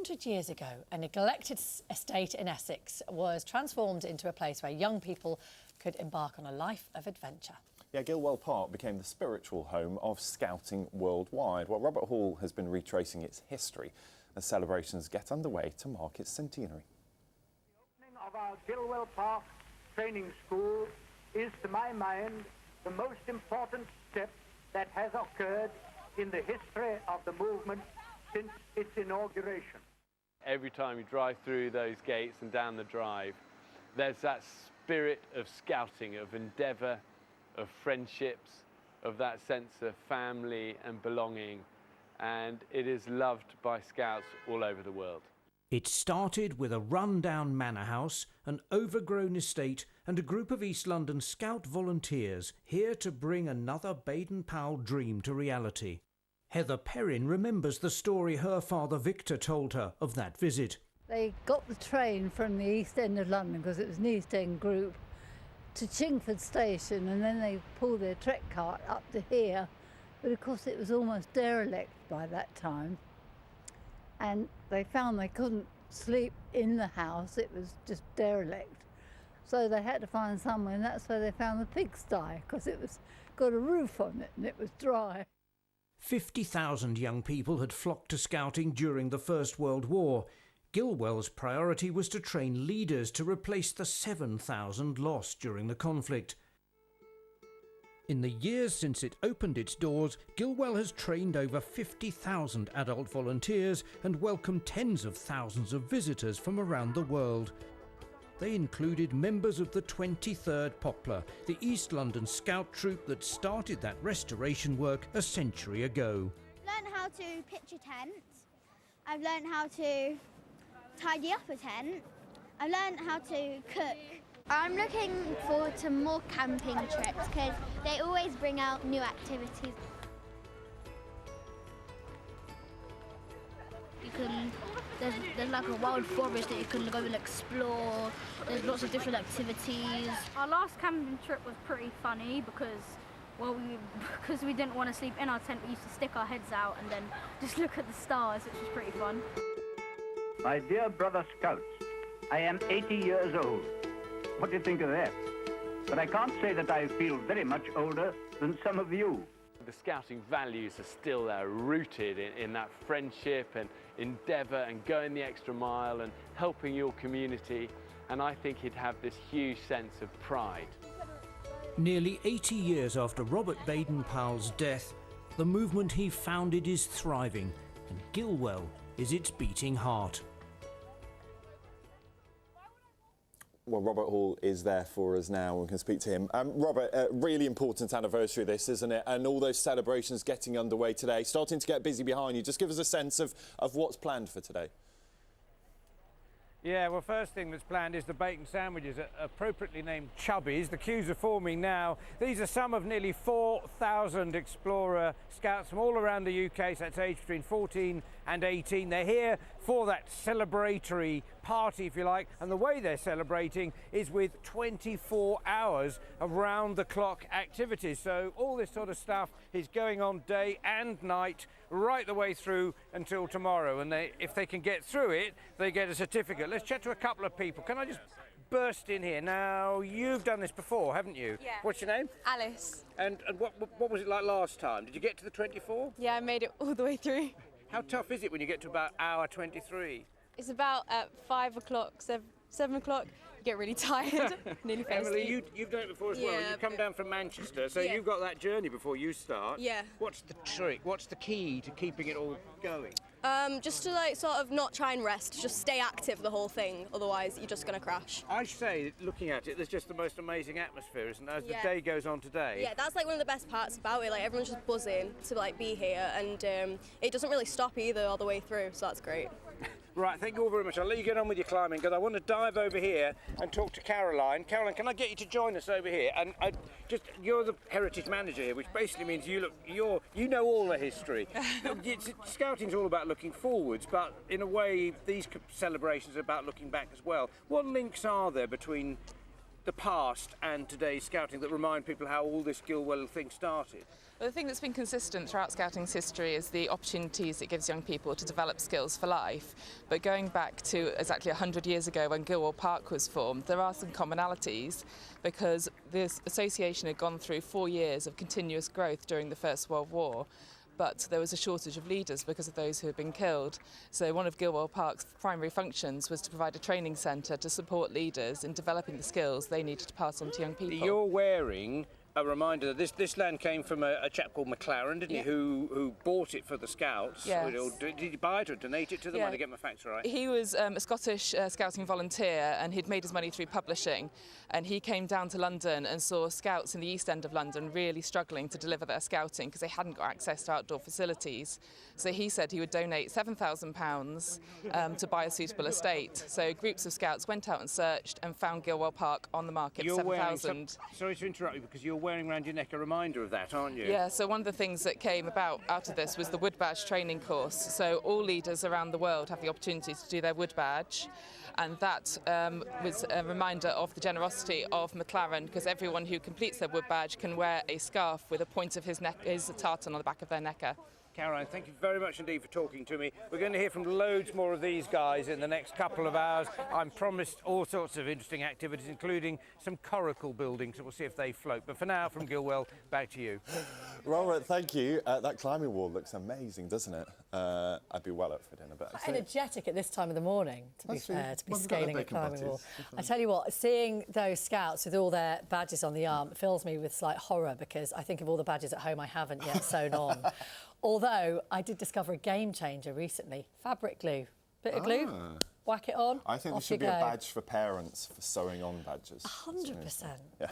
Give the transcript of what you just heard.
100 years ago, a neglected estate in Essex was transformed into a place where young people could embark on a life of adventure. Yeah, Gilwell Park became the spiritual home of scouting worldwide. Well, Robert Hall has been retracing its history as celebrations get underway to mark its centenary. The opening of our Gilwell Park training school is, to my mind, the most important step that has occurred in the history of the movement since its inauguration. Every time you drive through those gates and down the drive, there's that spirit of scouting, of endeavour, of friendships, of that sense of family and belonging, and it is loved by Scouts all over the world. It started with a run-down manor house, an overgrown estate and a group of East London Scout volunteers here to bring another Baden-Powell dream to reality. Heather Perrin remembers the story her father Victor told her of that visit. They got the train from the East End of London, because it was an East End group, to Chingford Station, and then they pulled their trek cart up to here. But of course it was almost derelict by that time. And they found they couldn't sleep in the house, it was just derelict. So they had to find somewhere, and that's where they found the pigsty, because it was got a roof on it and it was dry. 50,000 young people had flocked to scouting during the First World War. Gilwell's priority was to train leaders to replace the 7,000 lost during the conflict. In the years since it opened its doors, Gilwell has trained over 50,000 adult volunteers and welcomed tens of thousands of visitors from around the world. They included members of the 23rd Poplar, the East London Scout troop that started that restoration work a century ago. I've learned how to pitch a tent. I've learned how to tidy up a tent. I've learned how to cook. I'm looking forward to more camping trips because they always bring out new activities. There's like a wild forest that you can go and explore. There's lots of different activities. Our last camping trip was pretty funny because we didn't want to sleep in our tent. We used to stick our heads out and then just look at the stars, which was pretty fun. My dear brother Scouts, I am 80 years old. What do you think of that? But I can't say that I feel very much older than some of you. The scouting values are still there, rooted in that friendship and endeavour and going the extra mile and helping your community, and I think he'd have this huge sense of pride. Nearly 80 years after Robert Baden-Powell's death, the movement he founded is thriving, and Gilwell is its beating heart. Well, Robert Hall is there for us now. We can speak to him. Robert, really important anniversary this, isn't it? And all those celebrations getting underway today, starting to get busy behind you. Just give us a sense of what's planned for today. Yeah, well, first thing that's planned is the bacon sandwiches, appropriately named Chubbies. The queues are forming now. These are some of nearly 4,000 Explorer Scouts from all around the UK, so that's aged between 14 and 18. They're here for that celebratory party, if you like, and the way they're celebrating is with 24 hours of round-the-clock activities. So all this sort of stuff is going on day and night, right the way through until tomorrow. And if they can get through it, they get a certificate. Let's chat to a couple of people. Can I just burst in here? Now, you've done this before, haven't you? Yeah. What's your name? Alice. And what was it like last time? Did you get to the 24? Yeah, I made it all the way through. How tough is it when you get to about hour 23? It's about at 5 o'clock, 7 o'clock, you get really tired, nearly fell asleep. Emily, you've done it before as well. Yeah, You come down from Manchester, so Yeah. you've got that journey before you start. Yeah. What's the trick? What's the key to keeping it all going? Just to sort of not try and rest, just stay active the whole thing, otherwise you're just going to crash. I say, looking at it, there's just the most amazing atmosphere, isn't there, as Yeah. the day goes on today? Yeah, that's one of the best parts about it, everyone's just buzzing to be here, and it doesn't really stop either all the way through, so that's great. Right, thank you all very much. I'll let you get on with your climbing because I want to dive over here and talk to Caroline. Caroline, can I get you to join us over here? And you're the heritage manager here, which basically means you know all the history. Scouting's all about looking forwards, but in a way, these celebrations are about looking back as well. What links are there between the past and today's scouting that remind people how all this Gilwell thing started? Well, the thing that's been consistent throughout Scouting's history is the opportunities it gives young people to develop skills for life. But going back to exactly 100 years ago when Gilwell Park was formed, there are some commonalities because this association had gone through 4 years of continuous growth during the First World War. But there was a shortage of leaders because of those who had been killed. So one of Gilwell Park's primary functions was to provide a training centre to support leaders in developing the skills they needed to pass on to young people. You're wearing a reminder that this land came from a chap called McLaren, didn't he, who bought it for the Scouts. Yes. Did he buy it or donate it to them? Yeah. I didn't get my facts right. He was a Scottish Scouting volunteer, and he'd made his money through publishing, and he came down to London and saw Scouts in the East End of London really struggling to deliver their scouting because they hadn't got access to outdoor facilities. So he said he would donate £7,000 to buy a suitable estate. So groups of Scouts went out and searched and found Gilwell Park on the market for £7,000. Sorry to interrupt you, because you're wearing around your neck a reminder of that, aren't you? Yeah, so one of the things that came about out of this was the Wood Badge training course. So all leaders around the world have the opportunity to do their Wood Badge, and that was a reminder of the generosity of McLaren, because everyone who completes their Wood Badge can wear a scarf with a point of his tartan on the back of their necker. Caroline, thank you very much indeed for talking to me. We're going to hear from loads more of these guys in the next couple of hours. I'm promised all sorts of interesting activities, including some coracle building, so we'll see if they float. But for now, from Gilwell, back to you. Robert, thank you. That climbing wall looks amazing, doesn't it? I'd be well up for dinner. But Quite energetic at this time of the morning, to be fair, to be scaling a climbing wall. I Definitely. tell you what, seeing those Scouts with all their badges on the arm fills me with slight horror, because I think of all the badges at home I haven't yet sewn on. Although I did discover a game changer recently: fabric glue. Bit of glue, whack it on. I think there off should you be a go. badge for parents for sewing on badges. 100%. Yeah.